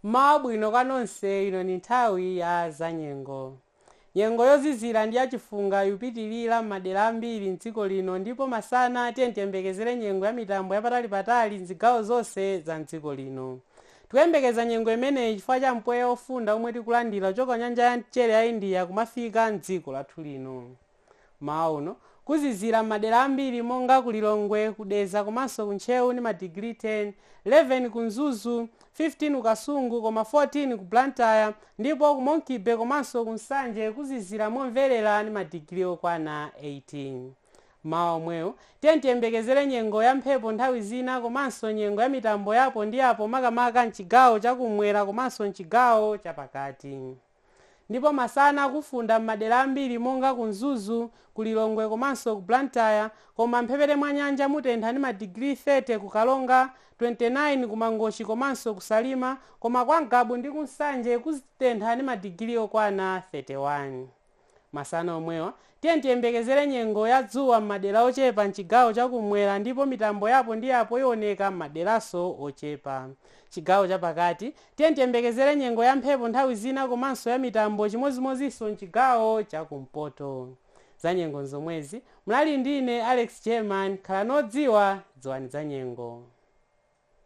Mabwino kanonse ino ni nthawi ya zanyengo. Nyengo yozizira ndi yachifunga yupitilira m'madera ambiri m'dziko lino ndipo masana tiyembekezere nyengo ya mitambo yapatali m'zigawo zonse za m'dziko lino. Tikuyembekeza nyengo imeneyi chifukwa cha mpweya ofunda omwe tikulandira kuchoka nyanja ya mchere ya India kumafika m'dziko lathu lino. Mawa uno kuzizira m'madera ambiri monga ku Lilongwe, kudeza komanso kuntchewu ndi madigiri 10, 11 ku Mzuzu, 15 ku Kasungu koma 14 ku Blantyre ndipo ku Monkibe komanso ku Nsanje kuzizira momverera ndi madigiri okwana 18. Mawa omwewo tiyembekezere nyengo ya mphepo nthawi zina komanso nyengo ya mitambo yapo ndi yapo makamaka m'chigawo chakumwera komanso m'chigawo chapakati. Ndipo masana kufunda m'madera ambiri monga ku Mzuzu, ku Lilongwe komanso ku Blantyre koma mphepete mwa nyanja mutentha ndi madigiri 30 ku Kalonga, 29 ku Mangochi komanso ku Salima koma kwa Ngabu ndi ku Nsanje kuzitentha ndi madigiri okwana 31. Masana omwewa tiyembekezere nyengo ya dzuwa m'madera ochepa m'chigawo chakumwera ndipo mitambo yapo ndi yapo ioneka m'maderaso ochepa. Chigawo chapakati tiyembekezere nyengo ya mphepo nthawi zina komanso ya mitambo chimozimozinso m'chigawo chakumpoto. Za nyengo zomwezi mlali ndine Alex German, khala nodziwa dziwani za nyengo.